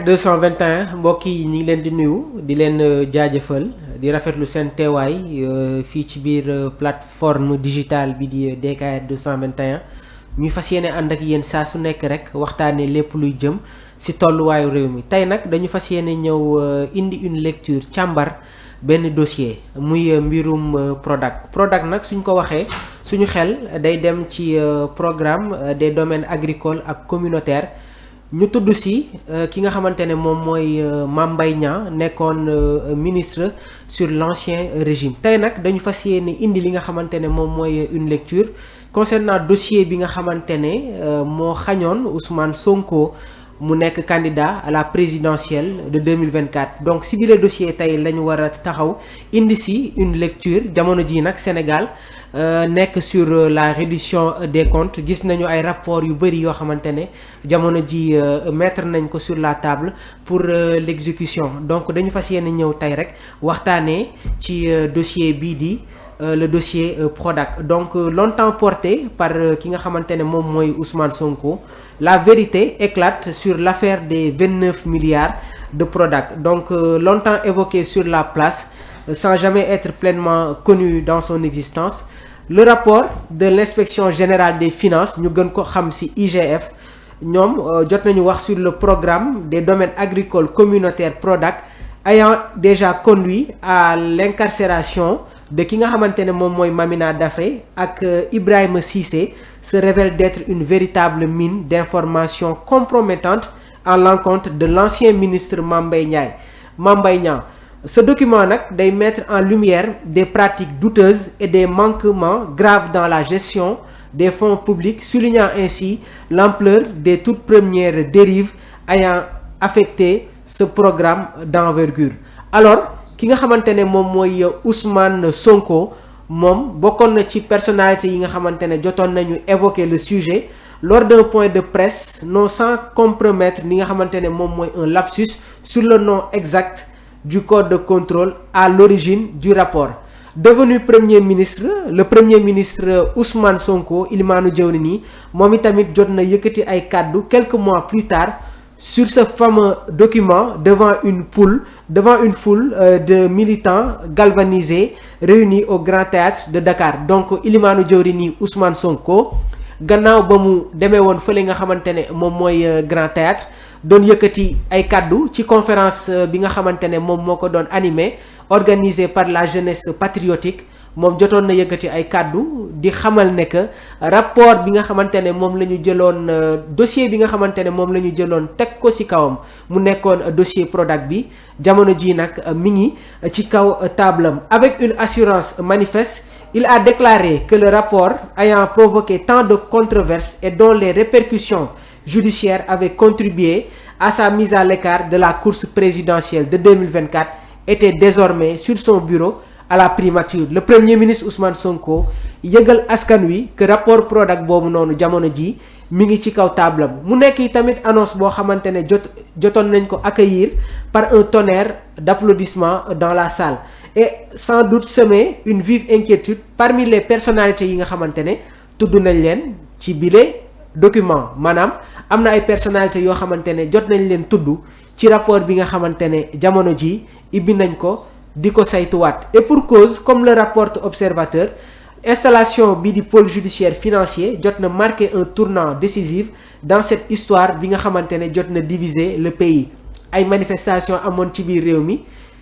DKR 221 mbokk yi ñu ngi leen di nuyu di leen jaajëfal di rafetlu seen teewaay fii ci biir plateforme digitale bi di DKR 221 ñuy fas yéene ànd ak yéen saa su nekk rek waxtaanee lépp luy jëm ci tolluwaayu réew mi tey nag dañu fas yéene ñëw indi une lecture càmbar benn dossier muy mbirum Prodac nag suñ ko waxee suñu xel day dem ci programme des domaines agricoles ak communautaires. ñu tudd ci ki nga xamante ne moom mooy Mame Mbaye Niang nekkoon ministre sur l'ancien régime tey nag dañu fas yéene indi li nga xamante ne moom mooy une lecture concernant dossier bi nga xamante ne moo xañoon Ousmane Sonko mu nekk candidat à la présidentielle de 2024 donc ci bile dossier tey la ñu war a taxaw indi ci une lecture jamono ji nag Sénégal nekk sur la reddition des comptes gis nañu ay rapports yu bëri yoo xamante ne jamono ji mettre nañ ko sur la table pour l'exécution donc dañu fas yéene ñëw tey rek waxtaanee ci dossier bii di le dossier Prodac donc longtemps porté par ki nga xamante ne moom mooy Ousmane Sonko la vérité éclate sur l'affaire des 29 milliards de Prodac donc longtemps évoqué sur la place sans jamais être pleinement connu dans son existence le rapport de l'inspection générale des finances ñu gën ko xam ci IGF ñoom jot nañu wax sur le programme des domaines agricoles communautaires Prodac ayant déjà conduit à l'incarcération de ki nga xamante ne moom mooy Mamina Daffé ak Ibrahima Cissé se révèle d'être une véritable mine d'informations compromettantes à l'encontre de l'ancien ministre Mame Mbaye Niang ce document nag day mettre en lumière des pratiques douteuses et des manquements graves dans la gestion des fonds publics soulignant ainsi l'ampleur des toutes premières dérives ayant affecté ce programme d'envergure alors ki nga xamante ne moom mooy Ousmane Sonko moom bokkoon na ci personnalité yi nga xamante ne jotoon nañu évoquer le sujet lors d'un point de presse non sans compromettre li nga xamante ne moom mooy un lapsus sur le nom exact du code de contrôle à l'origine du rapport devenu premier ministre le premier ministre Ousmane Sonko Ilimaanu Jawriñ yi moom itamit jot na yëkkati ay kàddu quelques mois plus tard sur ce fameux document devant une foule de militants galvanisés réunis au Grand Théâtre de Dakar donc Ilimaanu Jawriñ yi Ousmane Sonko gannaaw ba mu demee woon fële nga xamante ne moom mooy Grand Théâtre doon yëkkati ay kàddu ci conférence bi nga xamante ne moom moo ko doon animé organisé par la jeunesse patriotique moom jotoon na yëkkati ay kàddu di xamal ne que rapport bi nga xamante ne moom la ñu jëloon dossier bi nga xamante ne moom la ñu jëloon teg ko ci kawam mu nekkoon dossier Prodac bi jamono ji nag mi ngi ci kaw tablam avec une assurance manifeste il a déclaré que le rapport ayant provoqué tant de controverses et dont les répercussions judiciaires avaient contribué à sa mise à l'écart de la course présidentielle de 2024 était désormais sur son bureau à la primature le premier ministre Ousmane Sonko yëgal askan wi que rapport Prodac boobu noonu jamono ji mi ngi ci kaw tablam mu nekk tamit annonce boo xamante ne jotoon nañ ko accueillir par un tonnerre d'applaudissements dans la salle et sans doute semer une vive inquiétude parmi les personnalités yi nga xamante ne tudd nañ leen ci bile document maanaam am na ay personnalités yoo xamante ne jot nañ leen tudd ci rapport bi nga xamante ne jamono ji ibbi nañ ko di ko saytuwaat et pour cause comme le rapporte Observateur installation bi di pôle judiciaire financier jot na marqué un tournant décisif dans cette histoire bi nga xamante ne jot na diviser le pays ay manifestations amoon ci biir réew mi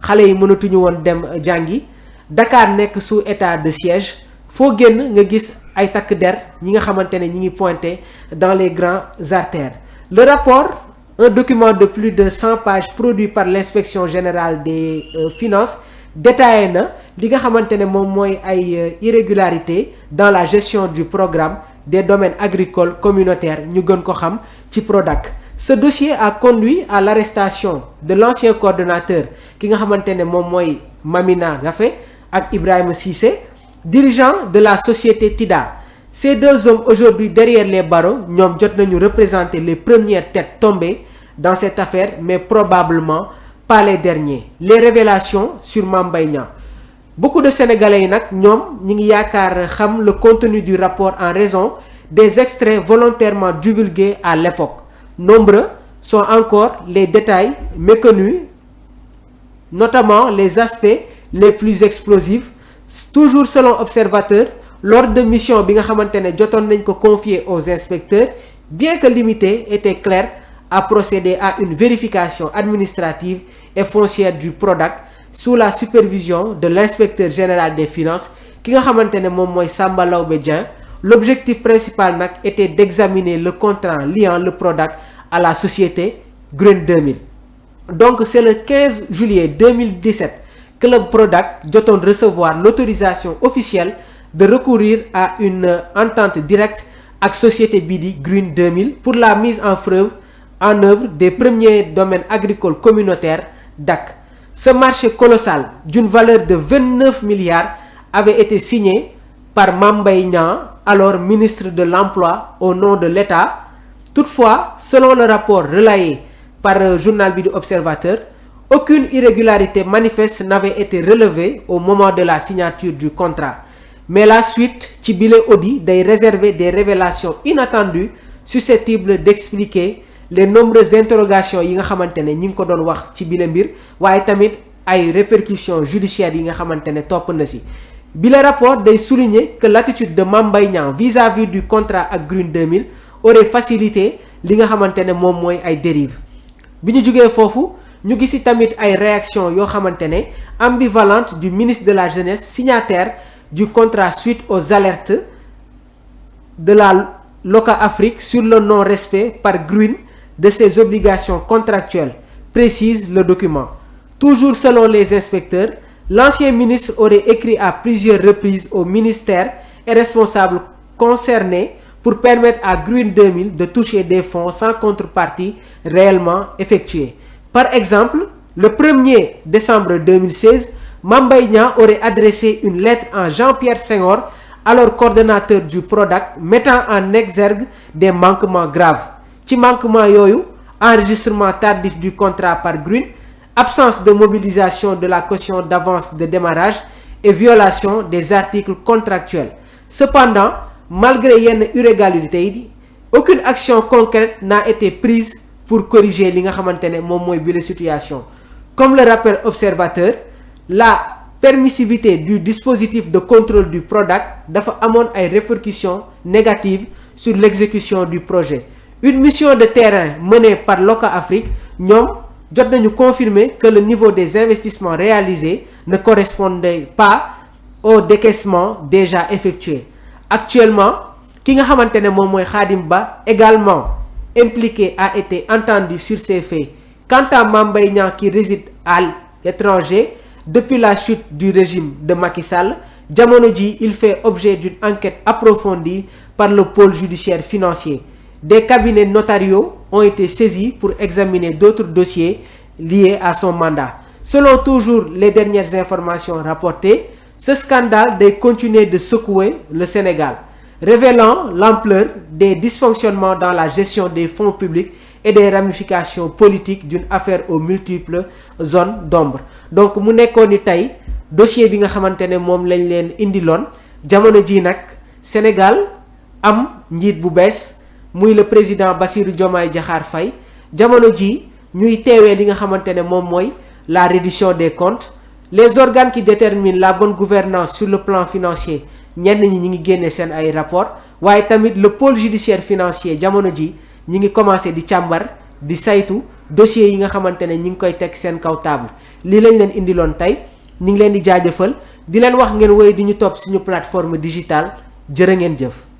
xale yi mënatuñu woon dem jàngi Dakar nekk sous état de siège foo génn nga gis ay takk der ñi nga xamante ne ñi ngi pointé dans les grands artères le rapport un document de plus de 100 pages produit par l'inspection générale des finances détaillé na li nga xamante ne moom mooy ay irrégularités dans la gestion du programme des domaines agricoles communautaires ñu gën ko xam ci Prodac ce dossier a conduit à l'arrestation de l'ancien coordonnateur ki nga xamante ne moom mooy Mamina Daffé ak Ibrahima Cissé dirigeant de la société TIDA ces deux hommes aujourd'hui derrière les barreaux ñoom jot nañu représenter les premières têtes tombées dans cette affaire mais probablement pas les derniers les révélations sur Mame Mbaye Niang beaucoup de Sénégalais yi nag ñoom ñi ngi yaakaar xam le contenu du rapport en raison des extraits volontairement divulgués à l'époque nombreux sont encore les détails méconnus, notamment les aspects les plus explosifs. Toujours selon Observateur, lors de mission bi nga xamante ne jotoon nañ ko confier aux inspecteurs, bien que limité, était clair à procéder à une vérification administrative et foncière du Prodac sous la supervision de l'inspecteur général des finances ki nga xamante ne moom mooy Samba Laobé Dieng. L'objectif principal nag était d'examiner le contrat liant le Prodac à la société Green 2000. Donc c'est le 15 juillet 2017 que le Prodac jotoon recevoir l'autorisation officielle de recourir à une entente directe ak société bii di Green 2000 pour la mise en œuvre des premiers domaines agricoles communautaires DAC. Ce marché colossal d'une valeur de 29 milliards avait été signé par Mame Mbaye Niang, alors ministre de l'Emploi, au nom de l'État. Toutefois, selon le rapport relayé par le journal bi di Observateur, aucune irrégularité manifeste n'avait été relevée au moment de la signature du contrat. Mais la suite ci bile audit day réserver des révélations inattendues susceptibles d'expliquer les nombreuses interrogations yi nga xamante ne ñi ngi ko doon wax ci bile mbir, waaye tamit ay répercussions judiciaires yi nga xamante ne topp na si. Bile rapport day souligner que l'attitude de Mame Mbaye Niang vis-à-vis du contrat ak Green 2000 aurait facilité li nga xamante ne moom mooy ay dérives. Bi ñu jugee foofu ñu gisi tamit ay réactions yoo xamante ne ambivalentes du ministre de la Jeunesse, signataire du contrat suite aux alertes de la Loca-Afrique sur le non-respect par Green de ses obligations contractuelles, précise le document. Toujours selon les inspecteurs, l'ancien ministre aurait écrit à plusieurs reprises au ministère et responsables concernés pour permettre à Green 2000 de toucher des fonds sans contrepartie réellement effectuée. Par exemple, le 1er décembre 2016, Mame Mbaye Niang aurait adressé une lettre à Jean-Pierre Senghor, alors coordonnateur du Prodac, mettant en exergue des manquements graves. Ci manquement yooyu, enregistrement tardif du contrat par Green, absence de mobilisation de la caution d'avance de démarrage et violation des articles contractuels. Cependant, malgré yenn irrégularités yi, aucune action concrète n'a été prise pour corriger li nga xamante ne moom mooy bile situation. Comme le rappelle Observateur, la permissivité du dispositif de contrôle du Prodac dafa amoon ay répercussions négatives sur l'exécution du projet. Une mission de terrain menée par Loca-Afrique, ñoom jot nañu confirmer que le niveau des investissements réalisés ne correspondait pas au décaissement déjà effectué. Actuellement, ki nga xamante ne moom mooy Khadim Ba, également impliqué, a été entendu sur ces faits. Quant à Mame Mbaye Niang qui réside à l'étranger depuis la chute du régime de Macky Sall, jamono ji il fait objet d'une enquête approfondie par le pôle judiciaire financier. Des cabinets notariaux ont été saisis pour examiner d'autres dossiers liés à son mandat. Selon toujours les dernières informations rapportées, ce scandale day continuer de secouer le Sénégal, révélant l'ampleur des dysfonctionnements dans la gestion des fonds publics et des ramifications politiques d'une affaire aux multiples zones d'ombre. Donc mu nekkoon ni tey dossier bi nga xamante ne moom lañ leen indiloon, jamono ji nag Sénégal am njiit bu bees muy le président Bassirou Diomaye Diakhar Faye. Jamono ji ñuy teewee li nga xamante ne moom mooy la reddition des comptes. Les organes qui déterminent la bonne gouvernance sur le plan financier, ñenn ñi ngi génne seen ay rapport, waaye tamit le pôle judiciaire financier jamono ji ñi ngi commencé di càmbar di saytu dossiers yi nga xamante ne ñi ngi koy teg seen kaw table. Lii lañ leen indiloon tey, ñi ngi leen di jaajëfal di leen wax ngeen woy di ñu topp suñu plateforme digitale. Jërë ngeen jëf.